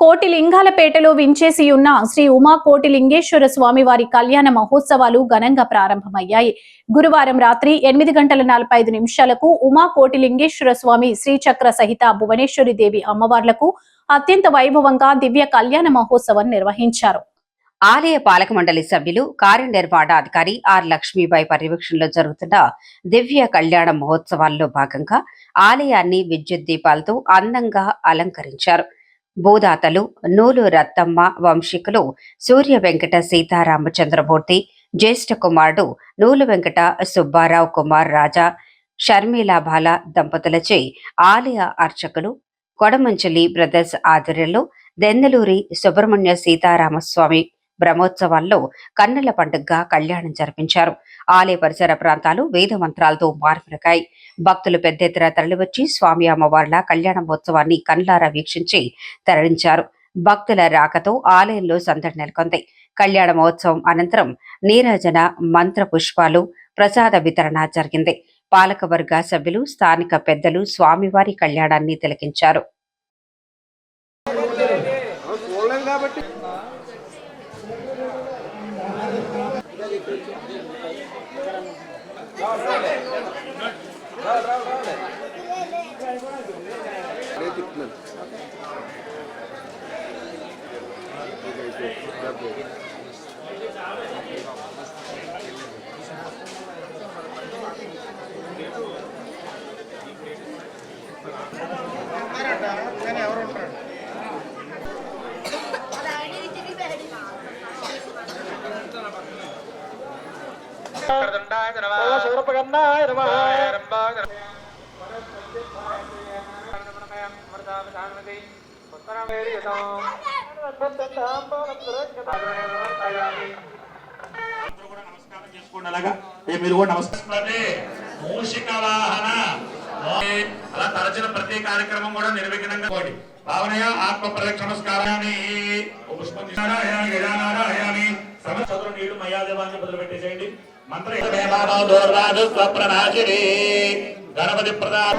కోటిలింగాలపేటలో వించేసి ఉన్న శ్రీ ఉమా కోటిలింగేశ్వర స్వామి వారి కళ్యాణ మహోత్సవాలు ఘనంగా ప్రారంభమయ్యాయి. గురువారం రాత్రి 8:45 ఉమా కోటిలింగేశ్వర స్వామి శ్రీచక్ర సహిత భువనేశ్వరి దేవి అమ్మవార్లకు అత్యంత వైభవంగా దివ్య కళ్యాణ మహోత్సవం నిర్వహించారు. ఆలయ పాలక మండలి సభ్యులు కార్యనిర్వహణాధికారి ఆర్ లక్ష్మీబాయి పర్యవేక్షణలో జరుగుతున్న దివ్య కళ్యాణ మహోత్సవాల్లో భాగంగా ఆలయాన్ని విద్యుత్ దీపాలతో అందంగా అలంకరించారు. భూదాతలు నూలు రత్తమ్మ వంశీకులు సూర్య వెంకట సీతారామచంద్రమూర్తి, జ్యేష్ఠ కుమారుడు నూలు వెంకట సుబ్బారావు కుమార్ రాజా, షర్మిలాబాల దంపతులచే ఆలయ అర్చకులు కొడమంచలి బ్రదర్స్ ఆధ్వర్యంలో దెందలూరి సుబ్రహ్మణ్య సీతారామస్వామి బ్రహ్మోత్సవాల్లో కన్నుల పండుగగా కళ్యాణం జరిపించారు. ఆలయ పరిసర ప్రాంతాలు వేద మంత్రాలతో మార్పులకాయి. భక్తులు పెద్ద ఎత్తున తరలివచ్చి స్వామి అమ్మవార్ల కళ్యాణ మహోత్సవాన్ని కన్నులారా వీక్షించి తరలించారు. భక్తుల రాకతో ఆలయంలో సందడి నెలకొంది. కళ్యాణ మహోత్సవం అనంతరం నీరాజన, మంత్ర పుష్పాలు, ప్రసాద వితరణ జరిగింది. పాలకవర్గ సభ్యులు, స్థానిక పెద్దలు స్వామివారి కళ్యాణాన్ని తిలకించారు. మీరు కూడా నమస్కారం. మూషిక వాహన అలా తరచిన ప్రతి కార్యక్రమం కూడా నిర్విఘ్నంగా భావనయ ఆత్మ ప్రదక్షిణ నమస్కారాన్ని సంవత్సరం నీళ్లు మయాదేవాన్ని మొదలు పెట్టేసేయండి. మంత్ర గణపతి ప్రధాన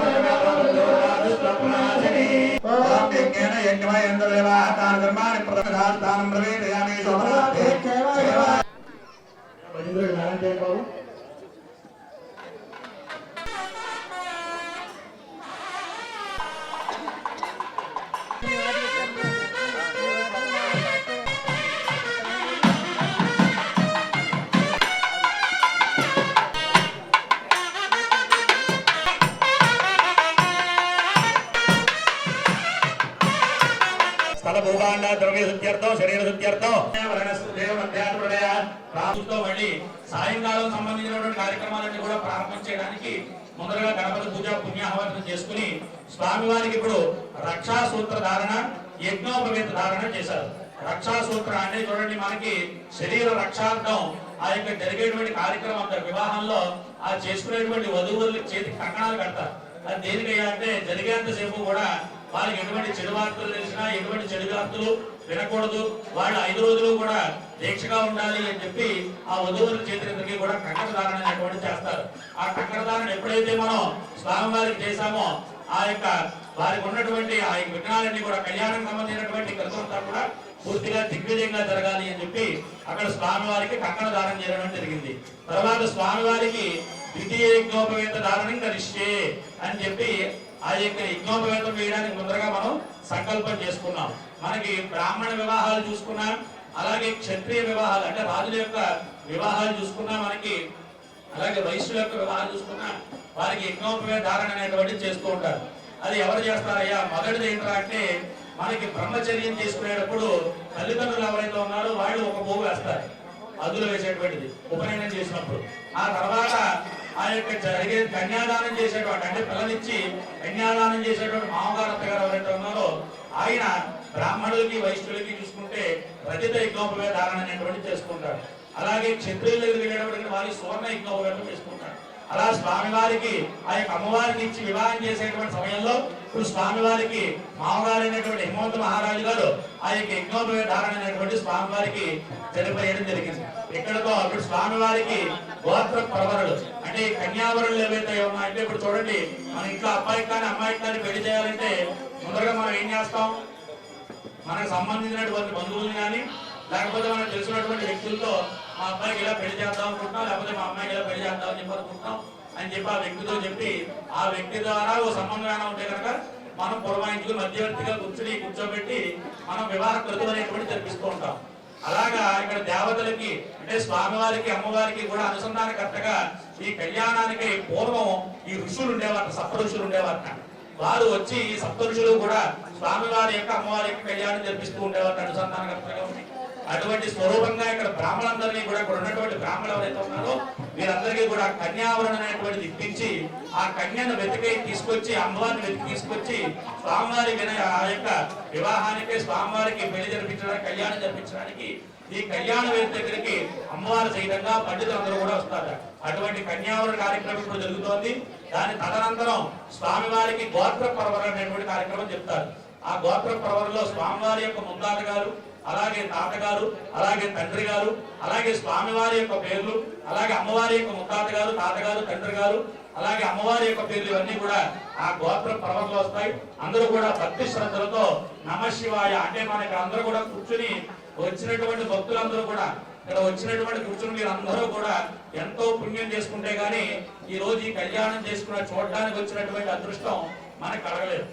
మళ్ళీ సాయంకాలం సంబంధించినటువంటి కార్యక్రమాలన్నీ కూడా ప్రారంభం చేయడానికి ముందరగా గణపతి పూజ పుణ్యాహవచనం చేసుకుని స్వామివారికి ఇప్పుడు రక్షా సూత్ర ధారణ, యజ్ఞోపవేత ధారణ చేశారు. రక్షా సూత్ర అంటే చూడండి, మనకి శరీర రక్షార్థం ఆ యొక్క జరిగేటువంటి కార్యక్రమం వివాహంలో ఆ చేసుకునేటువంటి వధువులు చేతికి కంకణాలు కడతారు. అది దేనికయ్యా అంటే జరిగేంతసేపు కూడా వారికి ఎటువంటి చెడు వార్తలు తెలిసినా, ఎటువంటి చెడు వార్తలు వినకూడదు, వాళ్ళు 5 రోజులు కూడా దీక్షగా ఉండాలి అని చెప్పి ఆ వధువుల చేతులకి కూడా కంకణ ధారణ అనేటువంటి చేస్తారు. ఆ కంకణ ధారణ ఎప్పుడైతే మనం స్వామివారికి చేశామో ఆ యొక్క వారికి ఉన్నటువంటి ఆ యొక్క విఘ్నాలన్నీ కూడా కళ్యాణం సంబంధించినటువంటి కృతంతా కూడా పూర్తిగా దిగ్విజయంగా జరగాలి అని చెప్పి అక్కడ స్వామివారికి కంకణ ధారణ చేయడం జరిగింది. తర్వాత స్వామివారికి ద్వితీయ యజ్ఞోపవేత ధారణం కరిష్యే అని చెప్పి ఆ యొక్క యజ్ఞోపవేతం వేయడానికి ముందరగా మనం సంకల్పం చేసుకున్నాం. మనకి బ్రాహ్మణ వివాహాలు చూసుకున్నాం, అలాగే క్షత్రియ వివాహాలు అంటే రాజుల యొక్క వివాహాలు చూసుకున్నాం, మనకి అలాగే వైశ్యుల యొక్క వివాహాలు చూసుకున్నాం. వారికి యజ్ఞోపవేత ధారణ అనేటువంటి చేస్తూ ఉంటారు. అది ఎవరు చేస్తారయ్యా? మొదటిది ఏంటంటే అంటే మనకి బ్రహ్మచర్యం చేసుకునేటప్పుడు తల్లిదండ్రులు ఎవరైతే ఉన్నారో వాళ్ళు ఒక పోగు వేస్తారు, అదులు వేసేటువంటిది ఉపనయనం చేసినప్పుడు. ఆ తర్వాత ఆ యొక్క జరిగే కన్యాదానం చేసేటువంటి అంటే పిల్లనిచ్చి కన్యాదానం చేసేటువంటి మామగారు అత్తగారు ఎవరైతే ఉన్నారో ఆయన బ్రాహ్మణులకి వైశ్యులకి చూసుకుంటే రజిత యజ్ఞోపవేత ధారణ అనేటువంటి చేసుకుంటారు. అలాగే క్షత్రియులు వెళ్ళేటప్పటికి వారి సువర్ణ యజ్ఞోపవేతం చేసుకుంటారు. అలా స్వామివారికి ఆ యొక్క అమ్మవారిని ఇచ్చి వివాహం చేసేటువంటి సమయంలో ఇప్పుడు స్వామివారికి మామగారు అయినటువంటి హిమవంత మహారాజు గారు ఆ యొక్క యజ్ఞోపవేత ధారణ అనేటువంటి స్వామివారికి జరిపేయడం జరిగింది. ఇక్కడతో అప్పుడు స్వామివారికి గోత్ర ప్రవరుడు అంటే కన్యావరులు ఏవైతే ఉన్నాయంటే ఇప్పుడు చూడండి, మన ఇంట్లో అబ్బాయికి కానీ అమ్మాయికి కానీ పెళ్లి చేయాలంటే ముందరగా మనం ఏం చేస్తాం? మనకు సంబంధించినటువంటి బంధువులు కానీ లేకపోతే మనకు తెలిసినటువంటి వ్యక్తులతో మా అబ్బాయికి ఇలా పెళ్లి చేద్దాం అనుకుంటున్నాం, లేకపోతే మా అమ్మాయికి ఇలా పెళ్లి చేద్దాం అని చెప్పి అనుకుంటున్నాం అని చెప్పి ఆ వ్యక్తితో చెప్పి ఆ వ్యక్తి ద్వారా ఓ సంబంధం ఉంటే కనుక మనం పురమాయించుకుని మధ్యవర్తిగా కూర్చోబెట్టి మనం వివాహ క్రతువు అనేటువంటి జరిపిస్తూ ఉంటాం. అలాగా ఇక్కడ దేవతలకి అంటే స్వామివారికి అమ్మవారికి కూడా అనుసంధానకర్తగా ఈ కళ్యాణానికి పూర్వం ఈ ఋషులు ఉండేవారు, సప్త ఋషులు ఉండేవారు. వారు వచ్చి ఈ సప్త ఋషులు కూడా స్వామివారి యొక్క అమ్మవారి యొక్క కళ్యాణం జరిపిస్తూ ఉండేవారు అనుసంధానకర్తగా ఉంది. అటువంటి స్వరూపంగా ఇక్కడ బ్రాహ్మణులందరినీ కూడా ఇక్కడ ఉన్నటువంటి బ్రాహ్మణులు ఎవరైతే ఉన్నారో వీరందరికీ కూడా కన్యావరణ అనేటువంటిది ఇప్పించి ఆ కన్యను తీసుకొచ్చి అమ్మవారిని వెతికి తీసుకొచ్చి స్వామివారి ఆ యొక్క వివాహానికి స్వామివారికి పెళ్లి జరిపించడానికి కళ్యాణం జరిపించడానికి ఈ కళ్యాణ వేది దగ్గరికి అమ్మవారి సహితంగా పండితులందరూ కూడా వస్తారు. అటువంటి కన్యావరణ కార్యక్రమం ఇప్పుడు జరుగుతోంది. దాని తదనంతరం స్వామివారికి గోత్ర పర్వర అనేటువంటి కార్యక్రమం చెప్తారు. ఆ గోత్ర పర్వరలో స్వామివారి యొక్క ముత్తాత గారు, అలాగే తాతగారు, అలాగే తండ్రి గారు, అలాగే స్వామివారి యొక్క పేర్లు, అలాగే అమ్మవారి యొక్క ముత్తాత గారు, తాతగారు, తండ్రి గారు, అలాగే అమ్మవారి యొక్క పేర్లు ఇవన్నీ కూడా ఆ గోత్ర పర్వంలో వస్తాయి. అందరూ కూడా భక్తి శ్రద్ధలతో నమశివాయ అంటే మనకి అందరూ కూడా కూర్చుని వచ్చినటువంటి భక్తులందరూ కూడా ఇక్కడ వచ్చినటువంటి కూర్చుని మీరు అందరూ కూడా ఎంతో పుణ్యం చేసుకుంటే గానీ ఈ రోజు ఈ కళ్యాణం చేసుకున్న చూడడానికి వచ్చినటువంటి అదృష్టం మనకు కలగలేదు.